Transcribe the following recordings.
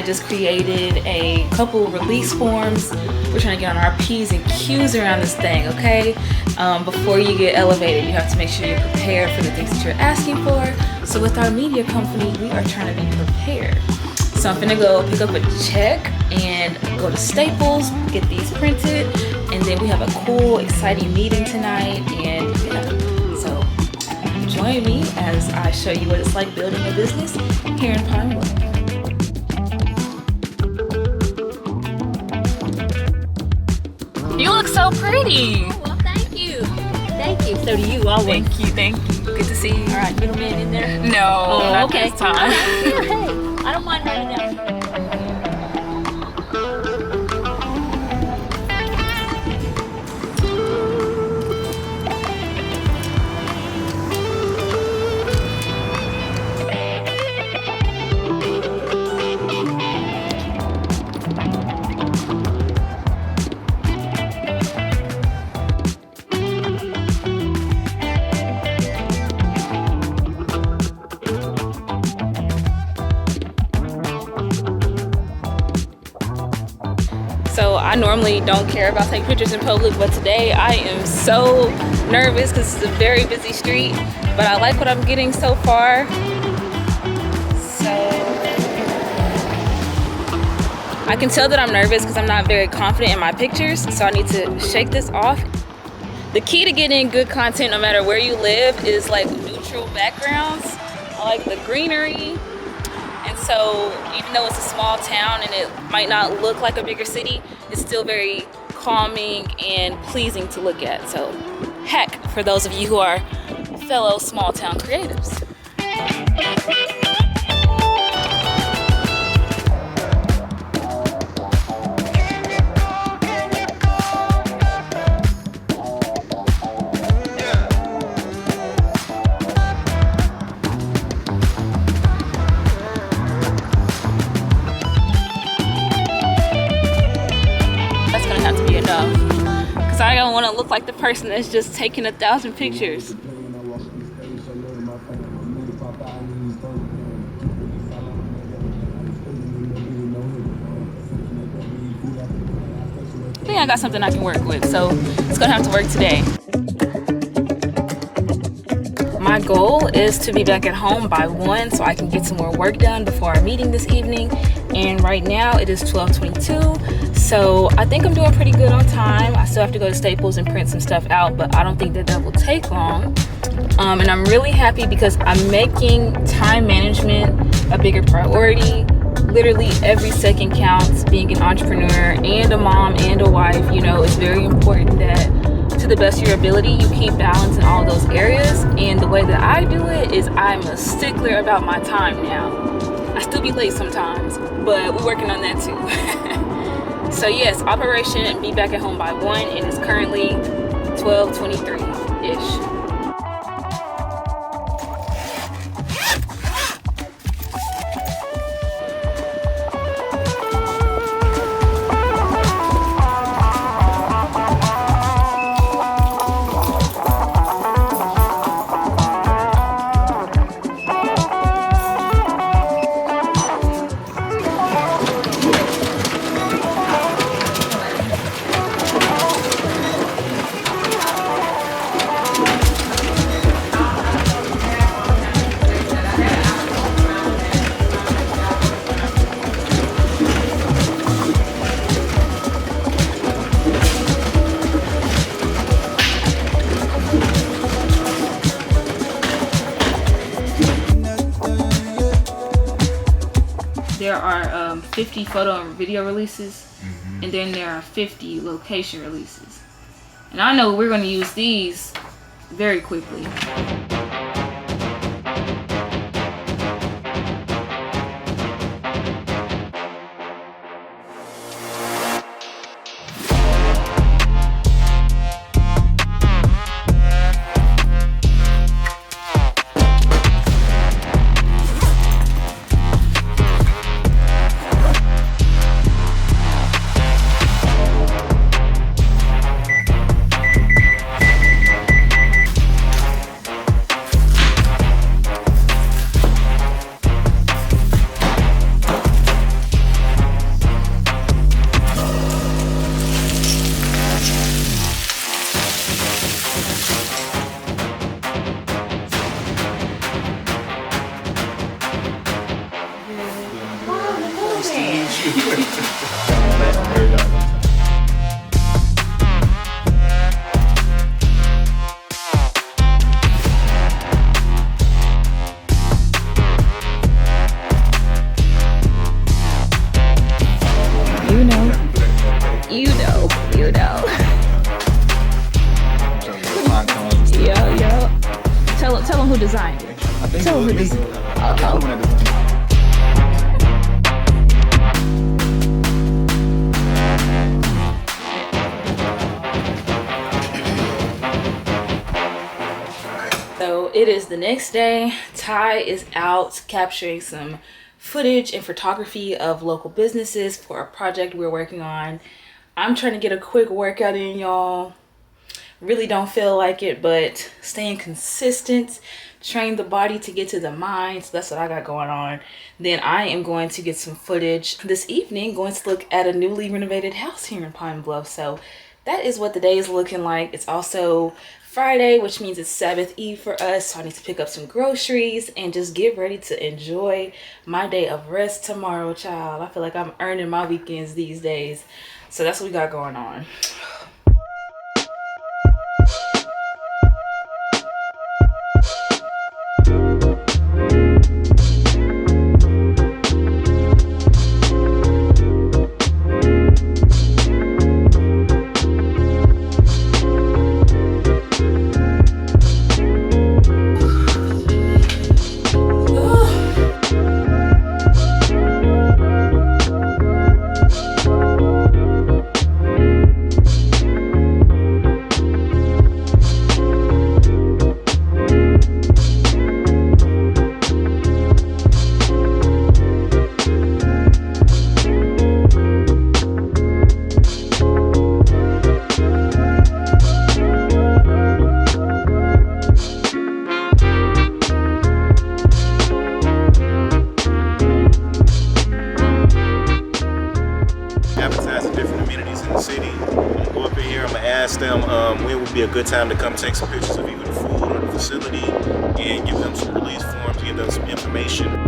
I just created a couple release forms. We're trying to get on our P's and Q's around this thing, okay? Before you get elevated, you have to make sure you're prepared for the things that you're asking for. So with our media company, we are trying to be prepared. So I'm gonna go pick up a check and go to Staples, get these printed, and then we have a cool, exciting meeting tonight. And yeah, so join me as I show you what it's like building a business here in Pinewood. You look so pretty. Well, thank you. Thank you. So do you always. Thank you. Good to see you. All right, middleman in there? No, Oh, not okay. this time. Hey, I don't mind running down. So I normally don't care about taking pictures in public, but today I am so nervous because it's a very busy street, but I like what I'm getting so far. So I can tell that I'm nervous because I'm not very confident in my pictures, so I need to shake this off. The key to getting good content no matter where you live is like neutral backgrounds. I like the greenery. And so even though it's a small town and it might not look like a bigger city, it's still very calming and pleasing to look at. So heck, for those of you who are fellow small town creatives. Because I don't want to look like the person that's just taking 1,000 pictures. I think I got something I can work with, so it's gonna have to work today. My goal is to be back at home by 1 so I can get some more work done before our meeting this evening. And right now it is 12:22, so I think I'm doing pretty good on time. I still have to go to Staples and print some stuff out, but I don't think that will take long. And I'm really happy because I'm making time management a bigger priority. Literally every second counts. Being an entrepreneur and a mom and a wife, you know, it's very important that to the best of your ability you keep balance in all those areas. And the way that I do it is I'm a stickler about my time now. I still be late sometimes, but we're working on that too. So yes, operation be back at home by 1. It is currently 12:23-ish. There are 50 photo and video releases, and then there are 50 location releases. And I know we're going to use these very quickly. Tell them who designed it. I think Tell it them was who me. designed I don't want to. So it is the next day. Ty is out capturing some footage and photography of local businesses for a project we're working on. I'm trying to get a quick workout in, y'all. Really don't feel like it, but staying consistent, train the body to get to the mind. So that's what I got going on. Then I am going to get some footage this evening, going to look at a newly renovated house here in Pine Bluff. So that is what the day is looking like. It's also Friday, which means it's Sabbath Eve for us. So I need to pick up some groceries and just get ready to enjoy my day of rest tomorrow, child. I feel like I'm earning my weekends these days. So that's what we got going on. Advertising different amenities in the city. I'm gonna go up in here. I'm gonna ask them when would be a good time to come take some pictures of either the food or the facility, and give them some release forms, give them some information.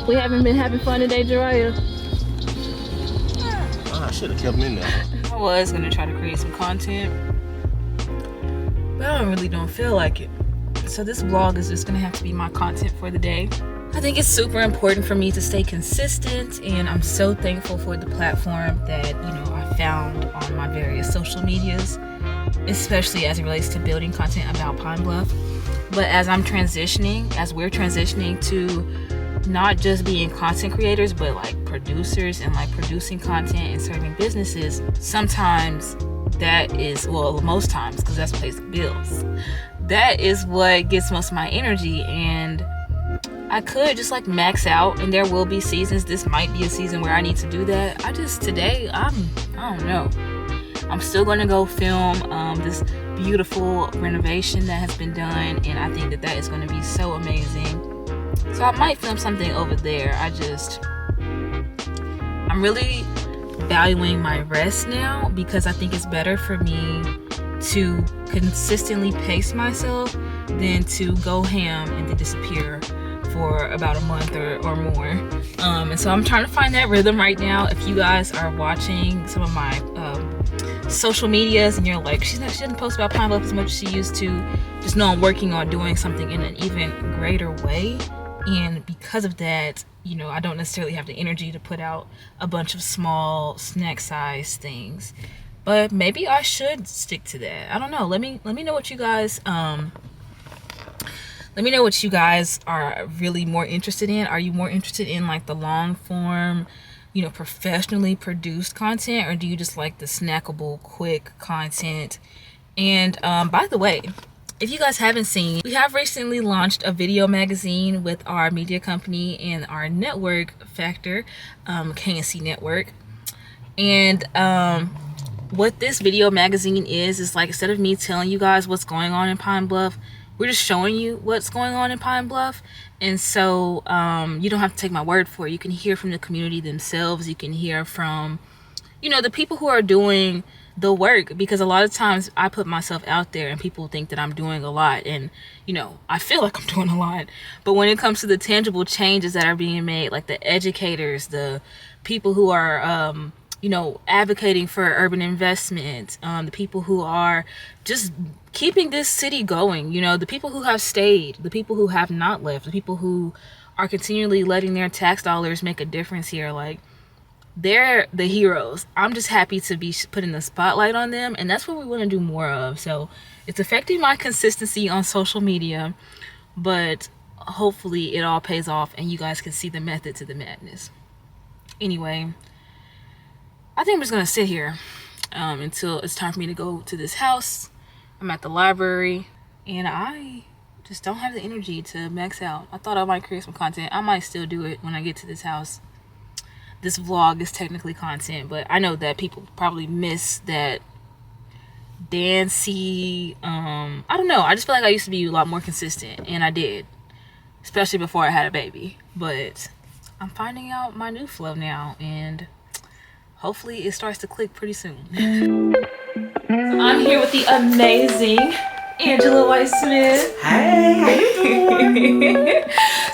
We haven't been having fun today, Jariah. I should have kept them in there. I was gonna try to create some content, but I really don't feel like it. So this vlog is just gonna have to be my content for the day. I think it's super important for me to stay consistent, and I'm so thankful for the platform that I found on my various social medias, especially as it relates to building content about Pine Bluff. But as we're transitioning to not just being content creators, but like producers and like producing content and serving businesses, sometimes that is, well, most times, because that's what pays the bills, that is what gets most of my energy. And I could just like max out, and there will be seasons. This might be a season where I need to do that. I don't know. I'm still gonna go film this beautiful renovation that has been done, and I think that is gonna be so amazing. So I might film something over there. I'm really valuing my rest now, because I think it's better for me to consistently pace myself than to go ham and then disappear for about a month or more. And so I'm trying to find that rhythm right now. If you guys are watching some of my social medias and you're like, she doesn't post about Pine Bluff as much as she used to, just know I'm working on doing something in an even greater way. And because of that, I don't necessarily have the energy to put out a bunch of small snack size things. But maybe I should stick to that. I don't know. Let me know what you guys are really more interested in. Are you more interested in like the long form, professionally produced content, or do you just like the snackable, quick content? And by the way, if you guys haven't seen, we have recently launched a video magazine with our media company and our network Factor, KNC Network. And what this video magazine is like, instead of me telling you guys what's going on in Pine Bluff, we're just showing you what's going on in Pine Bluff. And so you don't have to take my word for it. You can hear from the community themselves. You can hear from, the people who are doing the work, because a lot of times I put myself out there and people think that I'm doing a lot, and I feel like I'm doing a lot, but when it comes to the tangible changes that are being made, like the educators, the people who are advocating for urban investment, the people who are just keeping this city going, the people who have stayed, the people who have not left, the people who are continually letting their tax dollars make a difference here, like, they're the heroes. I'm just happy to be putting the spotlight on them, and that's what we want to do more of. So it's affecting my consistency on social media, but hopefully it all pays off and you guys can see the method to the madness. Anyway, I think I'm just gonna sit here until it's time for me to go to this house. I'm at the library and I just don't have the energy to max out. I thought I might create some content. I might still do it when I get to this house. This vlog is technically content, but I know that people probably miss that dancey, I don't know, I just feel like I used to be a lot more consistent, and I did, especially before I had a baby. But I'm finding out my new flow now, and hopefully it starts to click pretty soon. I'm here with the amazing Angela White-Smith. Hey, how you doing?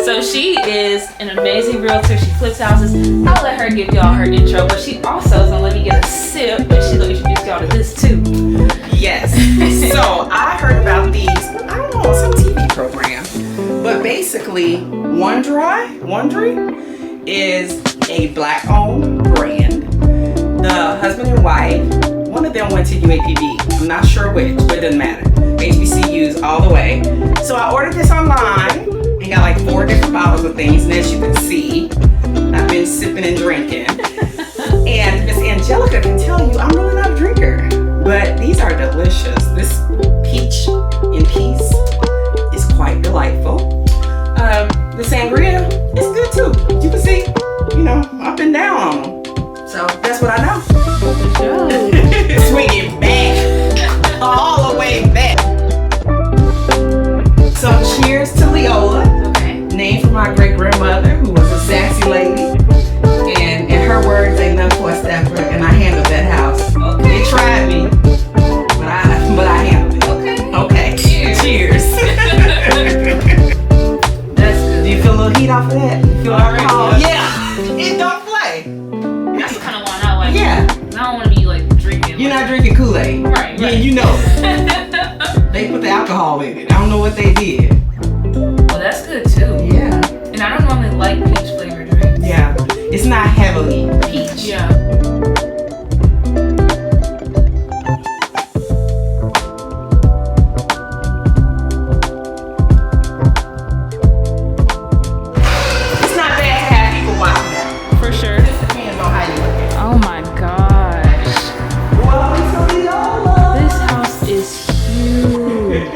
So she is an amazing realtor. She flips houses. I'll let her give y'all her intro, but she also is gonna let me get a sip, and she's gonna introduce y'all to this too. Yes. So I heard about these, I don't know, some TV program. But basically, Wondery is a black-owned brand. The husband and wife, one of them went to UAPB. I'm not sure which, but it doesn't matter. HBCUs all the way. So I ordered this online and got like 4 different bottles of things. And as you can see, I've been sipping and drinking. And Miss Angelica can tell you I'm really not a drinker, but these are delicious. This peach in peace is quite delightful. The sangria is good too. You can see, up and down on them. So that's what I know. Swing it back, all the way back. So cheers to Leola, named for my great grandmother, who was a sassy lady. And in her words, ain't nothing for a stepper, and I handled that house. It tried me, but I handled it. Okay. Cheers. That's good. Do you feel a little heat off of that? You feel alcohol? Yeah. It don't play. That's the kind of wine I like. Yeah. I don't want to be like drinking. You're not drinking Kool-Aid. Right. Yeah, you know. They put the alcohol in it. I don't know what they did. Well, that's good too. Yeah. And I don't normally like peach flavored drinks. Yeah. It's not heavily peach. Yeah. It's not bad to have people watching that. For sure. It just depends on how you look at it. Oh my gosh. Welcome to Leola. This house is huge.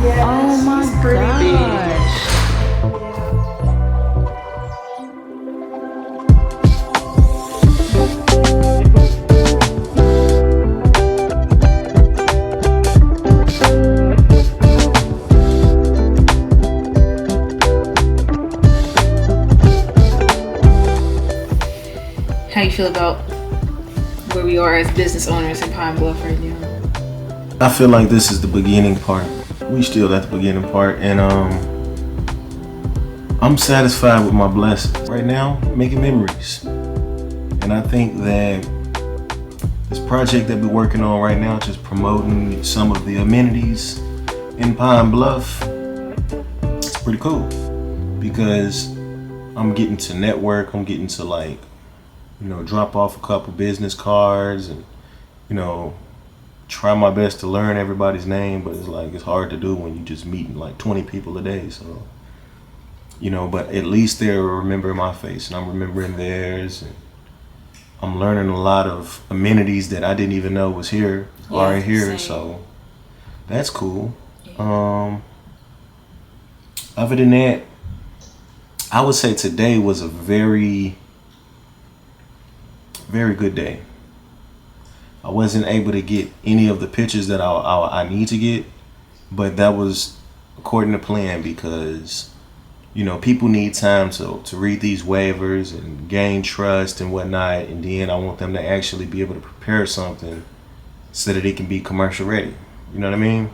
Yes, Oh my she's pretty gosh. How you feel about where we are as business owners in Pine Bluff right now? I feel like this is the beginning part. We still at the beginning part, and I'm satisfied with my blessings right now, making memories. And I think that this project that we're working on right now, just promoting some of the amenities in Pine Bluff, it's pretty cool because I'm getting to network. I'm getting to drop off a couple business cards and try my best to learn everybody's name, but it's hard to do when you just meeting like 20 people a day. So but at least they're remembering my face and I'm remembering theirs, and I'm learning a lot of amenities that I didn't even know was here are here. Same. So that's cool. Yeah. Other than that, I would say today was a very, very good day. I wasn't able to get any of the pictures that I need to get, but that was according to plan because, people need time to read these waivers and gain trust and whatnot, and then I want them to actually be able to prepare something so that it can be commercial ready. You know what I mean?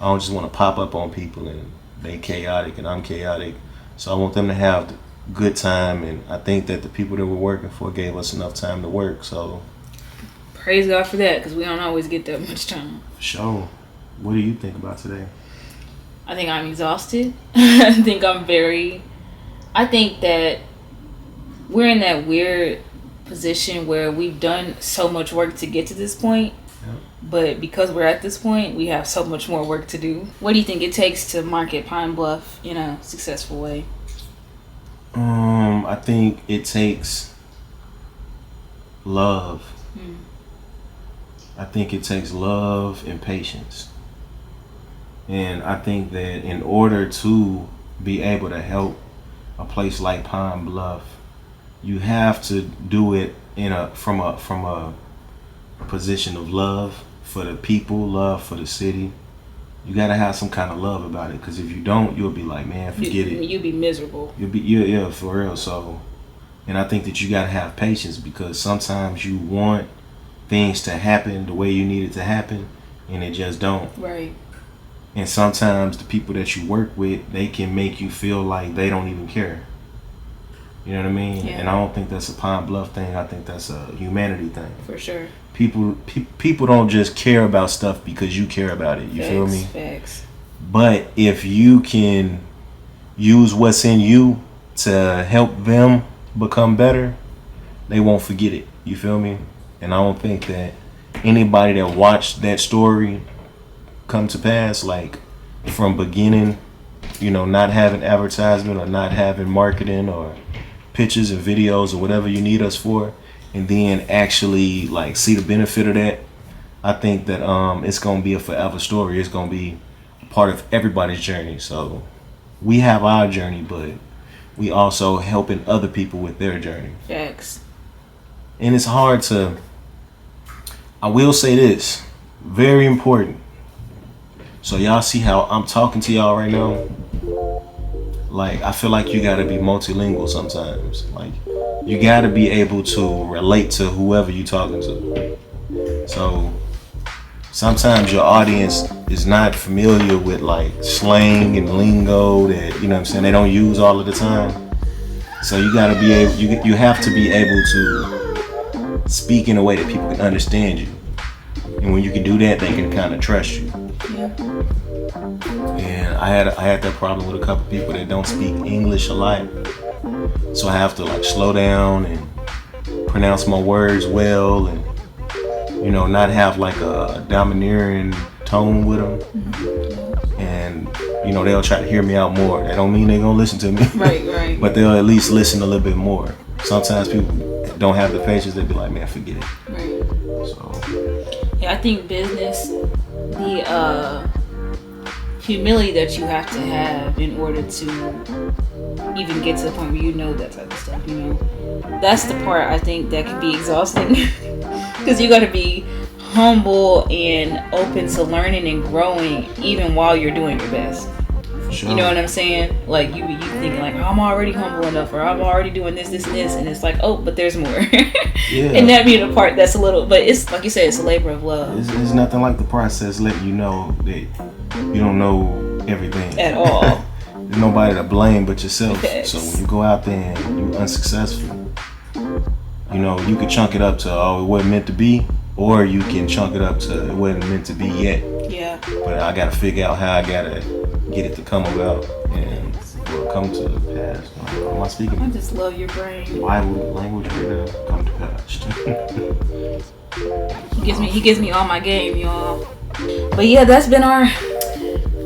I don't just want to pop up on people and they chaotic and I'm chaotic. So I want them to have good time, and I think that the people that we're working for gave us enough time to work. So praise God for that, because we don't always get that much time. for sure. What do you think about today? I think I'm exhausted. I think that we're in that weird position where we've done so much work to get to this point. Yep. But because we're at this point, we have so much more work to do. What do you think it takes to market Pine Bluff in a successful way? I think it takes love. I think it takes love and patience. And I think that in order to be able to help a place like Pine Bluff, you have to do it from a position of love for the people, love for the city. You gotta have some kind of love about it, because if you don't, you'll be like, man, forget it. You'll be miserable. Yeah, for real. So, and I think that you gotta have patience, because sometimes you want things to happen the way you need it to happen, and it just don't. Right. And sometimes the people that you work with, they can make you feel like they don't even care. You know what I mean? Yeah. And I don't think that's a Pine Bluff thing. I think that's a humanity thing. For sure. People don't just care about stuff because you care about it. You feel me? Facts. But if you can use what's in you to help them become better, they won't forget it. You feel me? And I don't think that anybody that watched that story come to pass, like from beginning, not having advertisement or not having marketing or pictures and videos or whatever you need us for, and then actually like see the benefit of that, I think that it's gonna be a forever story. It's gonna be a part of everybody's journey. So we have our journey, but we also helping other people with their journey. Facts. And it's hard to, I will say this, very important. So y'all see how I'm talking to y'all right now? Like, I feel like you gotta be multilingual sometimes. Like, you gotta be able to relate to whoever you're talking to. So sometimes your audience is not familiar with like slang and lingo that, they don't use all of the time. So you gotta be able, you have to be able to speak in a way that people can understand you. And when you can do that, they can kind of trust you. Yeah. And I had that problem with a couple people that don't speak English a lot. So I have to like slow down and pronounce my words well, and not have like a domineering tone with them. Mm-hmm. And they'll try to hear me out more. That don't mean they're gonna listen to me. Right. But they'll at least listen a little bit more. Sometimes people don't have the patience. They'll be like, man, forget it. Right. So yeah, I think business, the humility that you have to have in order to even get to the point where that type of stuff, that's the part I think that can be exhausting, because you got to be humble and open to learning and growing even while you're doing your best. sure. You know what I'm saying? Like you thinking like, oh, I'm already humble enough, or I'm already doing this, and it's like, oh, but there's more. Yeah. And that being the part that's a little, but it's like you said, it's a labor of love. It's nothing like the process letting you know that you don't know everything At all. There's nobody to blame but yourself. Yes. So when you go out there and you're unsuccessful, you can chunk it up to, oh, it wasn't meant to be, or you can chunk it up to, it wasn't meant to be yet. Yeah. But I gotta figure out how I gotta get it to come about and come to pass. Am I speaking? I just love your brain. Bible language right now? Come to pass. He gives me all my game, y'all. But yeah, that's been our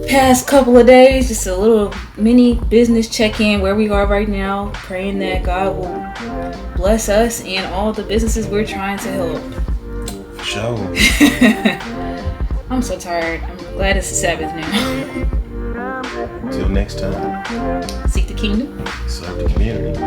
past couple of days. Just a little mini business check-in where we are right now. Praying that God will bless us and all the businesses we're trying to help. For sure. I'm so tired. I'm glad it's the Sabbath now. Until next time. Seek the kingdom. Serve the community.